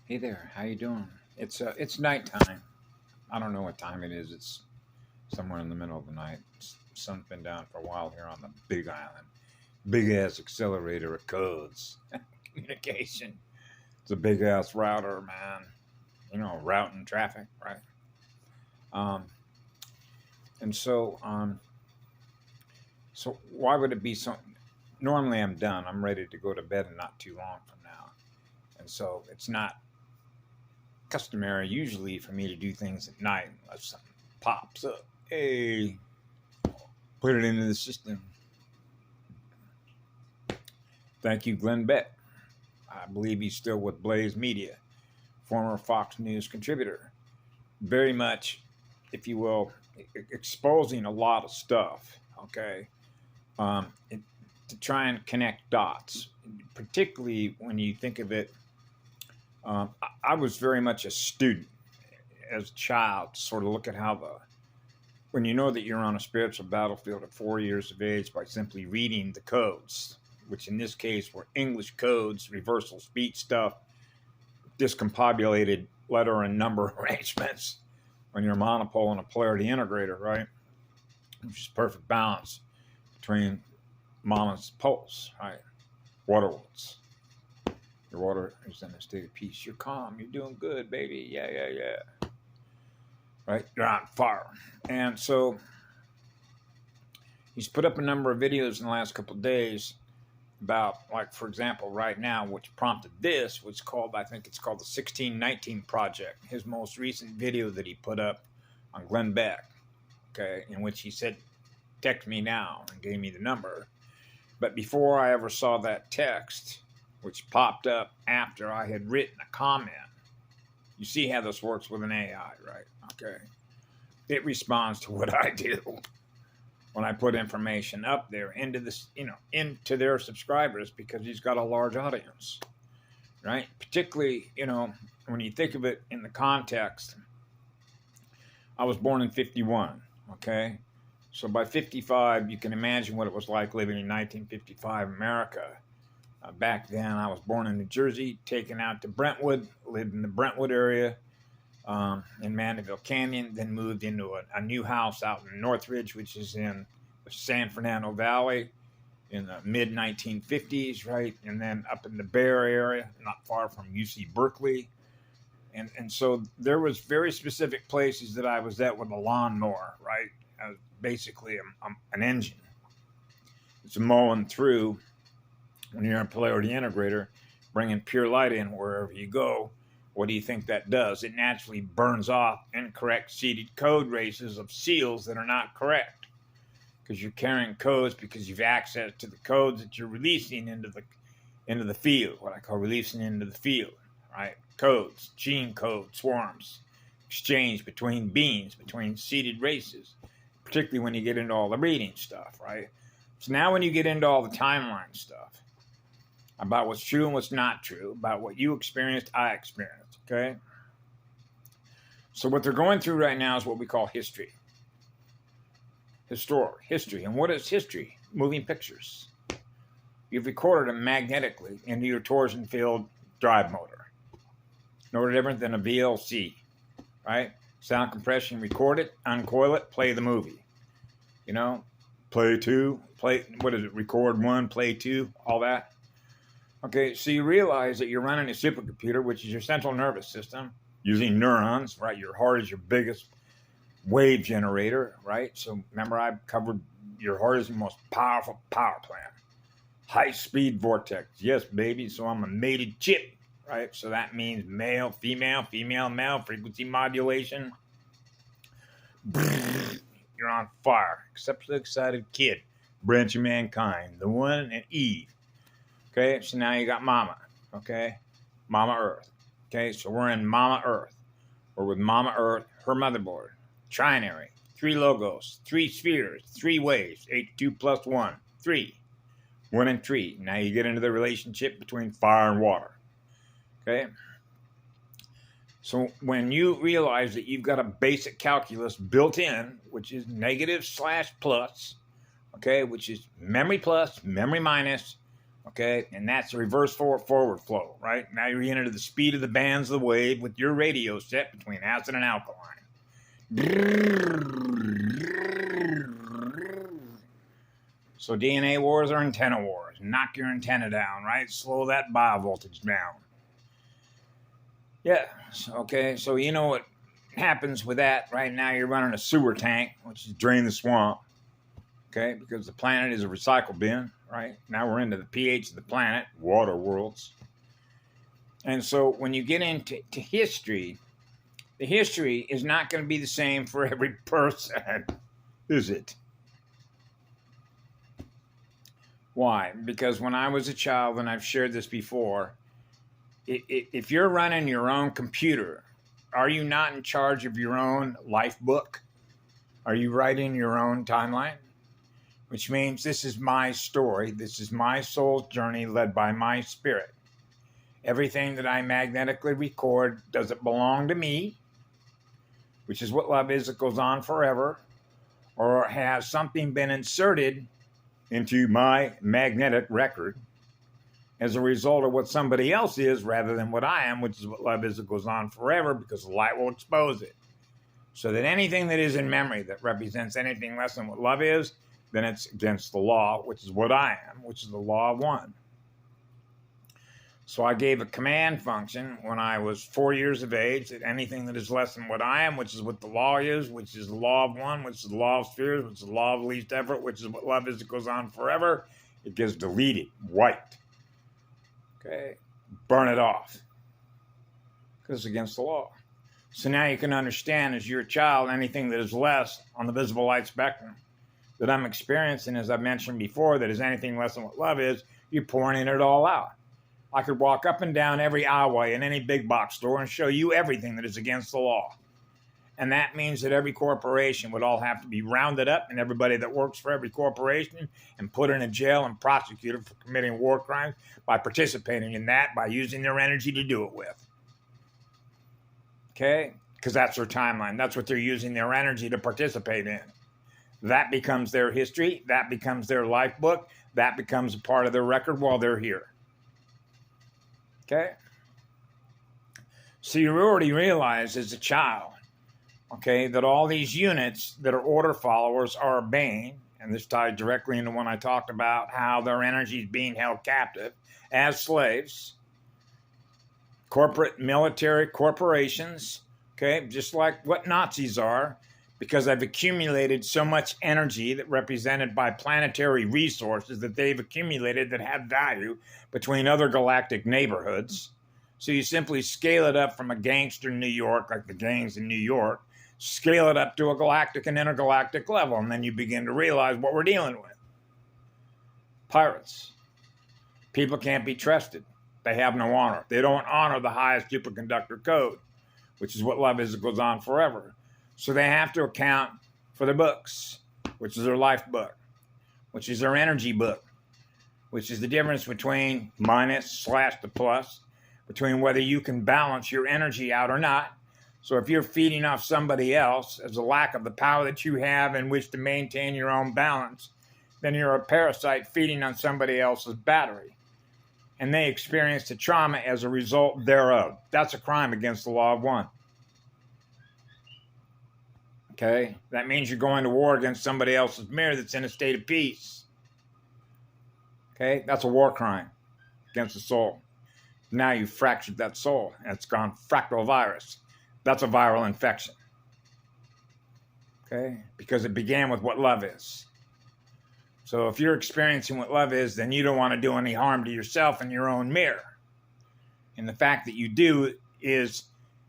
Hey there, how you doing? It's nighttime. I don't know what time it is. It's somewhere in the middle of the night. Sun's been down for a while here on the Big Island. Big ass accelerator of codes, communication. It's a big ass router, man. Routing traffic, right? Um, and so why would it be so? Normally, I'm done. I'm ready to go to bed, and not too long from now. And so it's not customary usually for me to do things at night unless something pops up. Hey, put it into the system. Thank you, Glenn Beck. I believe he's still with Blaze Media, former Fox News contributor. Very much, if you will, exposing a lot of stuff, okay? To try and connect dots, particularly when you think of it. I was very much a student as a child to sort of look at how when you know that you're on a spiritual battlefield at 4 years of age by simply reading the codes, which in this case were English codes, reversal speech stuff, discombobulated letter and number arrangements when you're a monopole and a polarity integrator, right? Which is perfect balance between mama's poles, right? Waterworlds. Your water is in a state of peace. You're calm. You're doing good, baby. Yeah, yeah, yeah. Right? You're on fire. And so he's put up a number of videos in the last couple of days about, like, for example, right now, which prompted this, was called, I think it's called the 1619 Project. His most recent video that he put up on Glenn Beck, okay, in which he said, text me now, and gave me the number. But before I ever saw that text, which popped up after I had written a comment. You see how this works with an AI, right? Okay. It responds to what I do when I put information up there into this, into their subscribers, because he's got a large audience, right? Particularly, when you think of it in the context, I was born in 51, okay? So by 55, you can imagine what it was like living in 1955 America. Back then, I was born in New Jersey, taken out to Brentwood, lived in the Brentwood area in Mandeville Canyon, then moved into a new house out in Northridge, which is in the San Fernando Valley in the mid-1950s, right? And then up in the Bear area, not far from UC Berkeley. And so there was very specific places that I was at with a lawnmower, right? I was basically an engine. It's mowing through. When you're a polarity integrator, bringing pure light in wherever you go, what do you think that does? It naturally burns off incorrect seeded code races of seals that are not correct, because you're carrying codes because you've access to the codes that you're releasing into the field, what I call releasing into the field, right? Codes, gene code, swarms, exchange between beings, between seeded races, particularly when you get into all the reading stuff, right? So now when you get into all the timeline stuff, about what's true and what's not true, about what you experienced, I experienced, okay? So what they're going through right now is what we call history. History. And what is history? Moving pictures. You've recorded them magnetically into your torsion field drive motor. No different than a VLC, right? Sound compression, record it, uncoil it, play the movie. Play two, record one, play two, all that. Okay, so you realize that you're running a supercomputer, which is your central nervous system, using neurons, right? Your heart is your biggest wave generator, right? So remember, I covered your heart is the most powerful power plant. High-speed vortex. Yes, baby, so I'm a mated chip, right? So that means male, female, male, frequency modulation. You're on fire. Exceptionally excited kid. Branch of mankind. The one and Eve. Okay, so now you got Mama, okay? Mama Earth. Okay, so we're in Mama Earth. We're with Mama Earth, her motherboard. Trinary, 3 logos, 3 spheres, 3 waves, 82 plus 1, 3. 1 and 3. Now you get into the relationship between fire and water. Okay? So when you realize that you've got a basic calculus built in, which is negative/plus, okay, which is memory plus, memory minus, Okay, and that's a reverse forward flow, right? Now you're into the speed of the bands of the wave with your radio set between acid and alkaline. So DNA wars are antenna wars. Knock your antenna down, right? Slow that biovoltage down. Yeah, okay, so you know what happens with that. Right now you're running a sewer tank, which is drain the swamp, okay, because the planet is a recycle bin, right? Now we're into the pH of the planet, water worlds. And so when you get into history, the history is not going to be the same for every person, is it? Why? Because when I was a child, and I've shared this before, if you're running your own computer, are you not in charge of your own life book? Are you writing your own timeline? Which means this is my story. This is my soul's journey led by my spirit. Everything that I magnetically record, does it belong to me? Which is what love is. It goes on forever. Or has something been inserted into my magnetic record as a result of what somebody else is rather than what I am, which is what love is. It goes on forever because the light will expose it. So that anything that is in memory that represents anything less than what love is, then it's against the law, which is what I am, which is the law of one. So I gave a command function when I was 4 years of age that anything that is less than what I am, which is what the law is, which is the law of one, which is the law of spheres, which is the law of least effort, which is what love is, it goes on forever, it gets deleted, wiped. Okay, burn it off. Because it's against the law. So now you can understand as you're a child, anything that is less on the visible light spectrum that I'm experiencing, as I mentioned before, that is anything less than what love is, you're pouring it all out. I could walk up and down every aisleway in any big box store and show you everything that is against the law. And that means that every corporation would all have to be rounded up, and everybody that works for every corporation and put in a jail and prosecuted for committing war crimes by participating in that, by using their energy to do it with. Okay? Because that's their timeline. That's what they're using their energy to participate in. That becomes their history. That becomes their life book. That becomes a part of their record while they're here. Okay? So you already realize as a child, okay, that all these units that are order followers are obeying, and this tied directly into when I talked about how their energy is being held captive as slaves, corporate, military, corporations, okay, just like what Nazis are, because I've accumulated so much energy that represented by planetary resources that they've accumulated that have value between other galactic neighborhoods. So you simply scale it up from a gangster in New York, like the gangs in New York, scale it up to a galactic and intergalactic level, and then you begin to realize what we're dealing with. Pirates. People can't be trusted. They have no honor. They don't honor the highest superconductor code, which is what love is. It goes on forever. So they have to account for their books, which is their life book, which is their energy book, which is the difference between minus / the plus, between whether you can balance your energy out or not. So if you're feeding off somebody else as a lack of the power that you have in which to maintain your own balance, then you're a parasite feeding on somebody else's battery. And they experience the trauma as a result thereof. That's a crime against the law of one. Okay? That means you're going to war against somebody else's mirror that's in a state of peace. Okay? That's a war crime against the soul. Now you've fractured that soul, and it's gone fractal virus. That's a viral infection. Okay? Because it began with what love is. So if you're experiencing what love is, then you don't want to do any harm to yourself in your own mirror. And the fact that you do is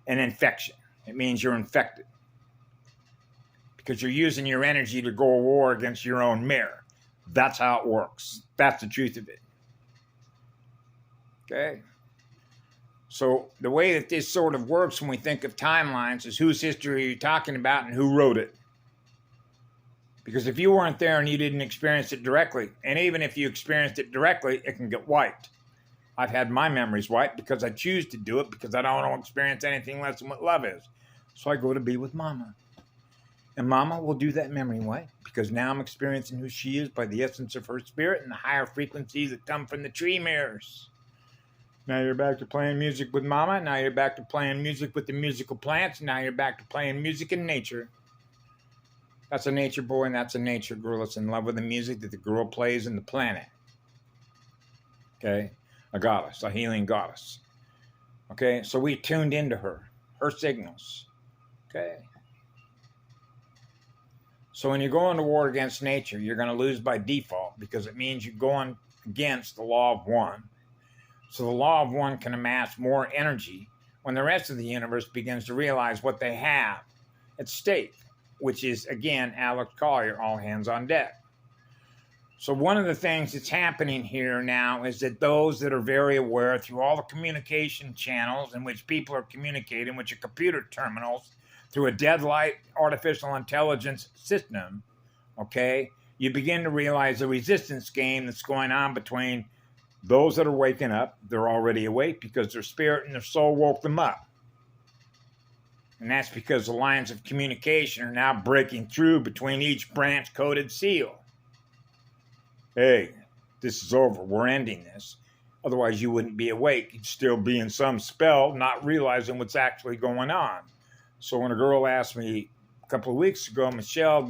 an infection. It means you're infected. Because you're using your energy to go to war against your own mirror. That's how it works. That's the truth of it. Okay? So the way that this sort of works when we think of timelines is whose history are you talking about and who wrote it? Because if you weren't there and you didn't experience it directly, and even if you experienced it directly, it can get wiped. I've had my memories wiped because I choose to do it because I don't want to experience anything less than what love is. So I go to be with Mama. And Mama will do that memory away because now I'm experiencing who she is by the essence of her spirit and the higher frequencies that come from the tree mirrors. Now you're back to playing music with Mama. Now you're back to playing music with the musical plants. Now you're back to playing music in nature. That's a nature boy and that's a nature girl that's in love with the music that the girl plays in the planet. Okay? A goddess, a healing goddess. Okay? So we tuned into her signals. Okay? So when you're going to war against nature, you're going to lose by default because it means you're going against the law of one. So the law of one can amass more energy when the rest of the universe begins to realize what they have at stake, which is, again, Alex Collier, all hands on deck. So one of the things that's happening here now is that those that are very aware through all the communication channels in which people are communicating, which are computer terminals, through a deadlight artificial intelligence system, okay, you begin to realize the resistance game that's going on between those that are waking up. They're already awake because their spirit and their soul woke them up. And that's because the lines of communication are now breaking through between each branch coded seal. Hey, this is over. We're ending this. Otherwise, you wouldn't be awake. You'd still be in some spell, not realizing what's actually going on. So when a girl asked me a couple of weeks ago, Michelle,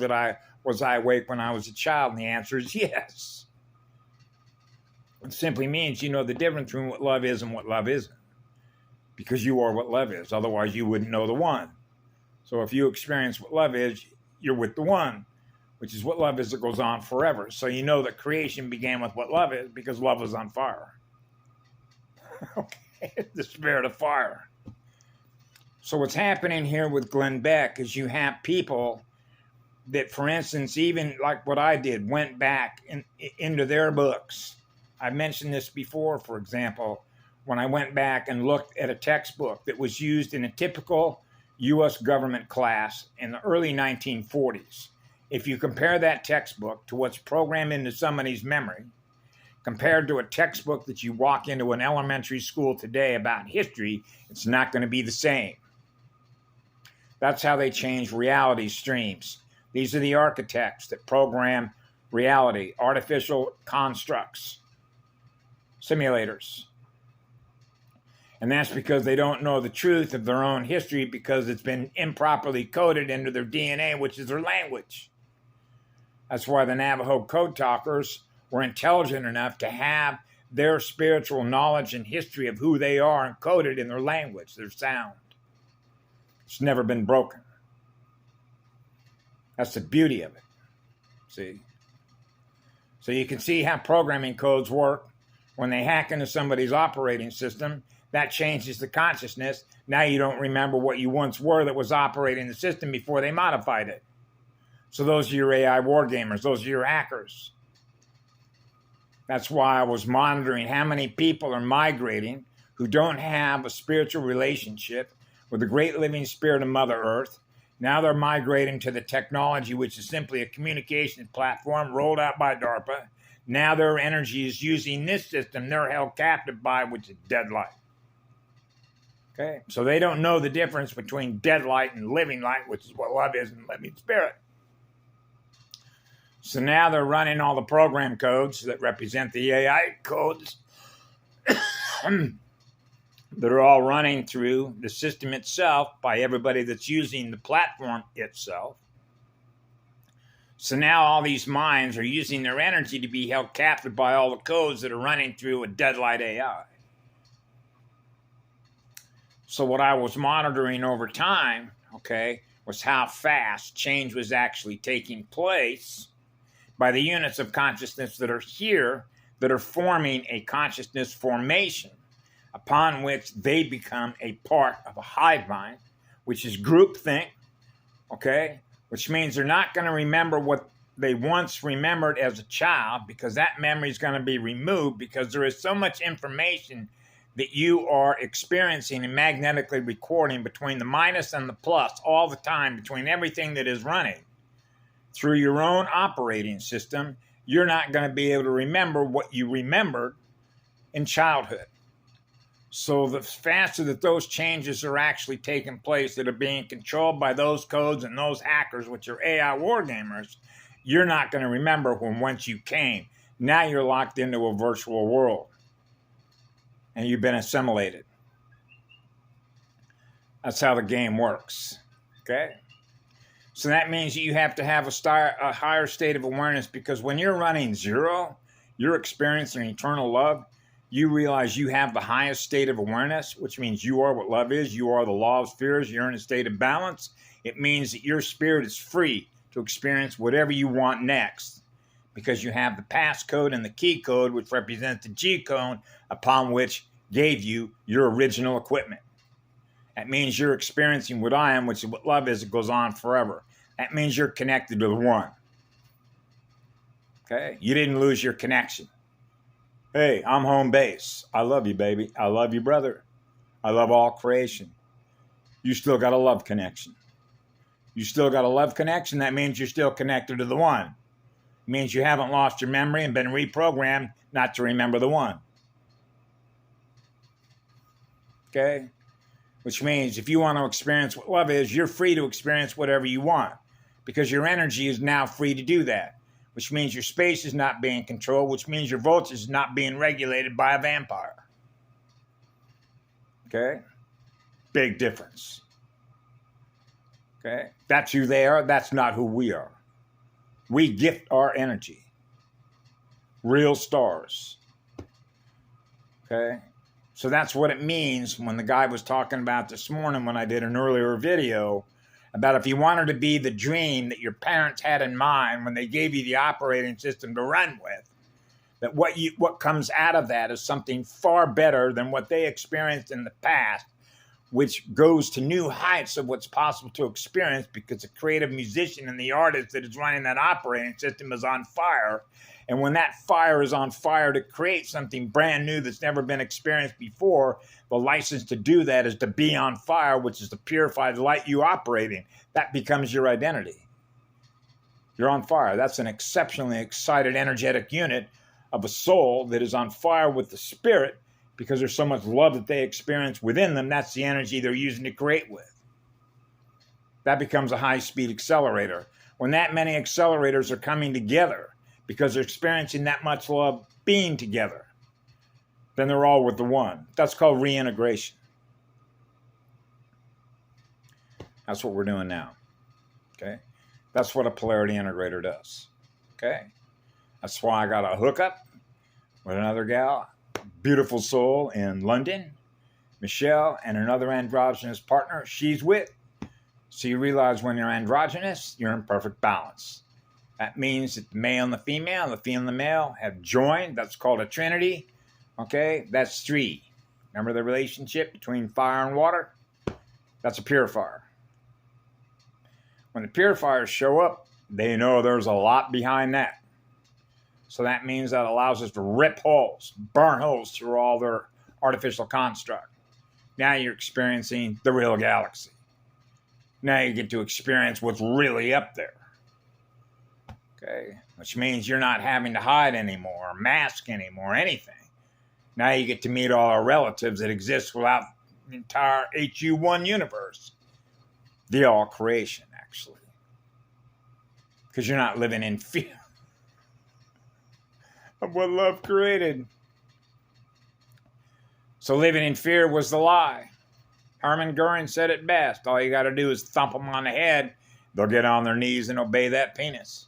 was I awake when I was a child? And the answer is yes. It simply means you know the difference between what love is and what love isn't. Because you are what love is. Otherwise, you wouldn't know the one. So if you experience what love is, you're with the one, which is what love is that goes on forever. So you know that creation began with what love is because love is on fire. Okay, the spirit of fire. So what's happening here with Glenn Beck is you have people that, for instance, even like what I did, went back into their books. I mentioned this before, for example, when I went back and looked at a textbook that was used in a typical U.S. government class in the early 1940s. If you compare that textbook to what's programmed into somebody's memory, compared to a textbook that you walk into an elementary school today about history, it's not going to be the same. That's how they change reality streams. These are the architects that program reality, artificial constructs, simulators. And that's because they don't know the truth of their own history because it's been improperly coded into their DNA, which is their language. That's why the Navajo code talkers were intelligent enough to have their spiritual knowledge and history of who they are encoded in their language, their sound. It's never been broken. That's the beauty of it. See? So you can see how programming codes work. When they hack into somebody's operating system, that changes the consciousness. Now you don't remember what you once were that was operating the system before they modified it. So those are your AI war gamers. Those are your hackers. That's why I was monitoring how many people are migrating who don't have a spiritual relationship with the great living spirit of Mother Earth. Now they're migrating to the technology, which is simply a communication platform rolled out by DARPA. Now their energy is using this system they're held captive by, which is dead light. Okay, so they don't know the difference between dead light and living light, which is what love is and living spirit. So now they're running all the program codes that represent the AI codes that are all running through the system itself by everybody that's using the platform itself. So now all these minds are using their energy to be held captive by all the codes that are running through a deadlight AI. So what I was monitoring over time, okay, was how fast change was actually taking place by the units of consciousness that are here, that are forming a consciousness formation upon which they become a part of a hive mind, which is groupthink, okay, which means they're not going to remember what they once remembered as a child because that memory is going to be removed because there is so much information that you are experiencing and magnetically recording between the minus and the plus all the time, between everything that is running through your own operating system. You're not going to be able to remember what you remembered in childhood. So the faster that those changes are actually taking place, that are being controlled by those codes and those hackers, which are AI wargamers, you're not going to remember from whence you came. Now you're locked into a virtual world and you've been assimilated. That's how the game works. Okay? So that means that you have to have a higher state of awareness, because when you're running zero, you're experiencing eternal love. You realize you have the highest state of awareness, which means you are what love is. You are the law of spheres. You're in a state of balance. It means that your spirit is free to experience whatever you want next, because you have the passcode and the key code, which represents the G code, upon which gave you your original equipment. That means you're experiencing what I am, which is what love is. It goes on forever. That means you're connected to the one. Okay? You didn't lose your connection. Hey, I'm home base. I love you, baby. I love you, brother. I love all creation. You still got a love connection. You still got a love connection. That means you're still connected to the one. It means you haven't lost your memory and been reprogrammed not to remember the one. Okay? Which means if you want to experience what love is, you're free to experience whatever you want, because your energy is now free to do that. Which means your space is not being controlled, which means your voltage is not being regulated by a vampire. Okay? Big difference. Okay? That's who they are. That's not who we are. We gift our energy. Real stars. Okay? So that's what it means when the guy was talking about this morning when I did an earlier video about if you wanted to be the dream that your parents had in mind when they gave you the operating system to run with, that what comes out of that is something far better than what they experienced in the past, which goes to new heights of what's possible to experience, because the creative musician and the artist that is running that operating system is on fire. And when that fire is on fire to create something brand new that's never been experienced before, the license to do that is to be on fire, which is the purified light you operating. That becomes your identity. You're on fire. That's an exceptionally excited, energetic unit of a soul that is on fire with the spirit, because there's so much love that they experience within them. That's the energy they're using to create with. That becomes a high-speed accelerator. When that many accelerators are coming together, because they're experiencing that much love being together, then they're all with the one. That's called reintegration. That's what we're doing now. Okay? That's what a polarity integrator does. Okay? That's why I got a hookup with another gal, beautiful soul in London, Michelle, and another androgynous partner she's with. So you realize when you're androgynous, you're in perfect balance. That means that the male and the female and the male have joined. That's called a trinity. Okay? That's three. Remember the relationship between fire and water? That's a purifier. When the purifiers show up, they know there's a lot behind that. So that means that allows us to rip holes, burn holes through all their artificial construct. Now you're experiencing the real galaxy. Now you get to experience what's really up there. Okay, which means you're not having to hide anymore, or mask anymore, anything. Now you get to meet all our relatives that exist throughout the entire HU1 universe. The all creation, actually. Because you're not living in fear of what love created. So living in fear was the lie. Hermann Goering said it best. All you got to do is thump them on the head. They'll get on their knees and obey that penis.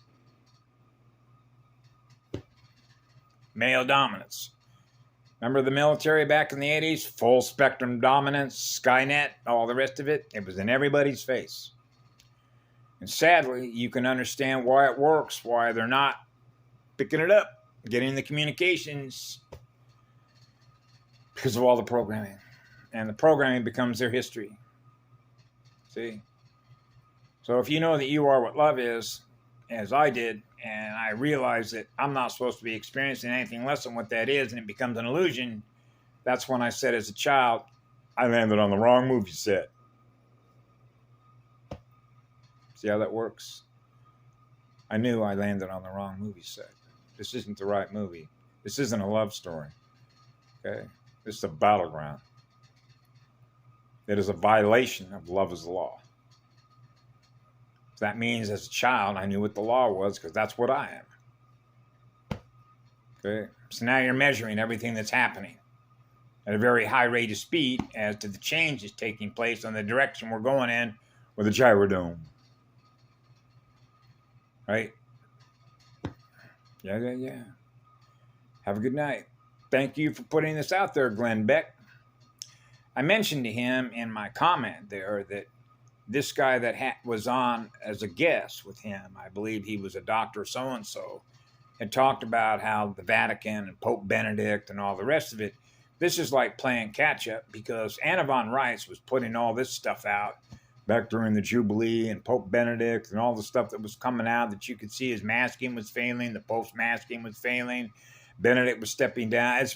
Male dominance. Remember the military back in the 80s? Full spectrum dominance, Skynet, all the rest of it. It was in everybody's face. And sadly, you can understand why it works, why they're not picking it up, getting the communications, because of all the programming. And the programming becomes their history. See? So if you know that you are what love is, as I did, and I realized that I'm not supposed to be experiencing anything less than what that is, and it becomes an illusion, that's when I said as a child, I landed on the wrong movie set. See how that works? I knew I landed on the wrong movie set. This isn't the right movie. This isn't a love story. Okay? This is a battleground. that is a violation of love is the law. So that means as a child, I knew what the law was because that's what I am. Okay? So now you're measuring everything that's happening at a very high rate of speed as to the changes taking place on the direction we're going in with the gyrodome. Right? Yeah. Have a good night. Thank you for putting this out there, Glenn Beck. I mentioned to him in my comment there that this guy that was on as a guest with him, I believe he was a Dr. So-and-so, had talked about how the Vatican and Pope Benedict and all the rest of it, this is like playing catch-up because Anna von Reitz was putting all this stuff out back during the Jubilee and Pope Benedict and all the stuff that was coming out that you could see his masking was failing, the Pope's masking was failing, Benedict was stepping down.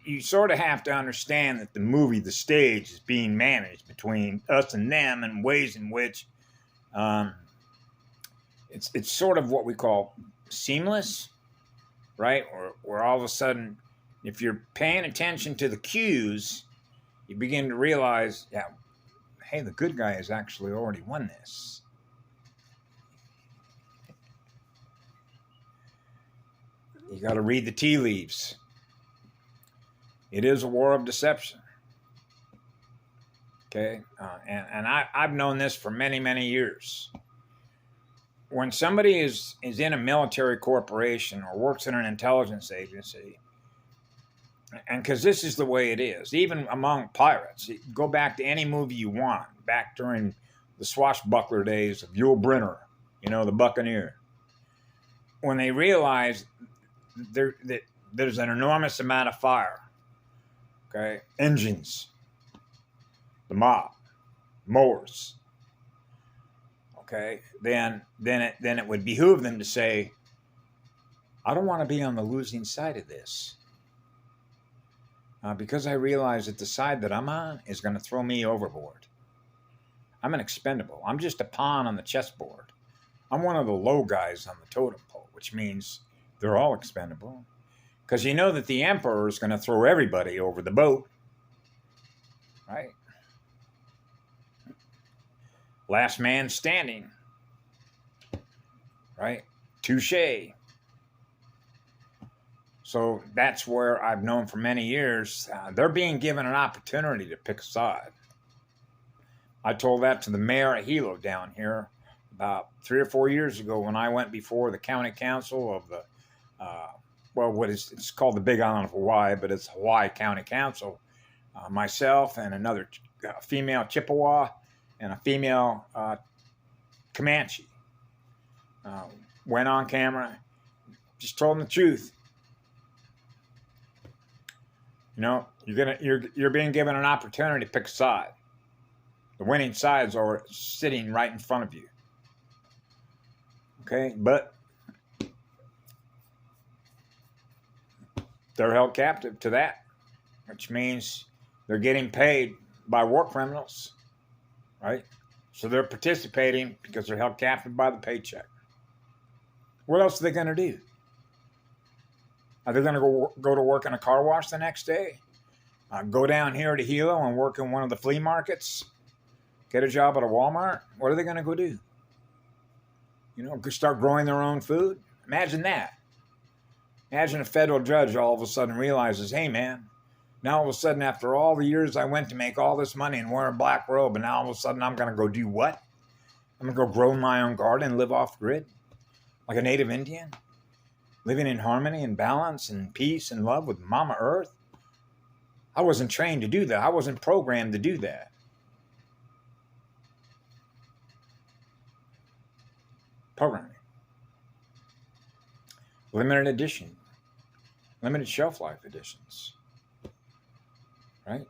You sort of have to understand that the movie, the stage, is being managed between us and them in ways in which it's sort of what we call seamless, right? Or all of a sudden, if you're paying attention to the cues, you begin to realize, yeah, hey, the good guy has actually already won this. You got to read the tea leaves. It is a war of deception. Okay? And I've known this for many, many years. When somebody is in a military corporation or works in an intelligence agency, and because this is the way it is, even among pirates, go back to any movie you want, back during the swashbuckler days of Yul Brynner, the Buccaneer. When they realize that there's an enormous amount of fire, okay, engines, the mob, mowers, okay, then it would behoove them to say, I don't want to be on the losing side of this. Because I realize that the side that I'm on is going to throw me overboard. I'm an expendable. I'm just a pawn on the chessboard. I'm one of the low guys on the totem pole, which means they're all expendable. Because you know that the emperor is going to throw everybody over the boat. Right? Last man standing. Right? Touché. So that's where I've known for many years, they're being given an opportunity to pick a side. I told that to the mayor of Hilo down here about 3 or 4 years ago when I went before the county council of the, it's called the Big Island of Hawaii, but it's Hawaii County Council. Myself and another female Chippewa and a female Comanche went on camera, just told them the truth. You're being given an opportunity to pick a side. The winning sides are sitting right in front of you. Okay, but they're held captive to that, which means they're getting paid by war criminals, right? So they're participating because they're held captive by the paycheck. What else are they going to do? Are they going to go to work in a car wash the next day? Go down here to Hilo and work in one of the flea markets? Get a job at a Walmart? What are they going to go do? Start growing their own food? Imagine that. Imagine a federal judge all of a sudden realizes, hey, man, now all of a sudden after all the years I went to make all this money and wear a black robe, and now all of a sudden I'm going to go do what? I'm going to go grow my own garden and live off grid? Like a native Indian? Living in harmony and balance and peace and love with Mama Earth? I wasn't trained to do that. I wasn't programmed to do that. Programming. Limited edition. Limited shelf life editions. Right?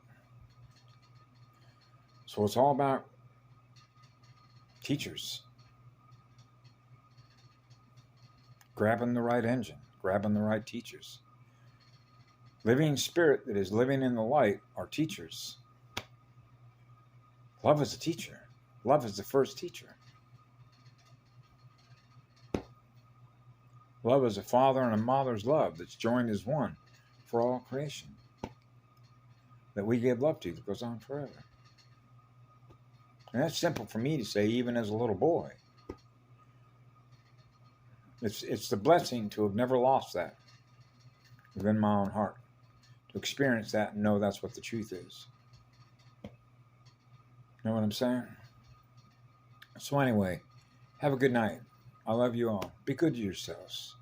So it's all about teachers. Grabbing the right engine, grabbing the right teachers. Living spirit that is living in the light are teachers. Love is a teacher. Love is the first teacher. Love is a father and a mother's love that's joined as one for all creation. that we give love to that goes on forever. And that's simple for me to say, even as a little boy. It's the blessing to have never lost that within my own heart, to experience that and know that's what the truth is. Know what I'm saying? So anyway, have a good night. I love you all. Be good to yourselves.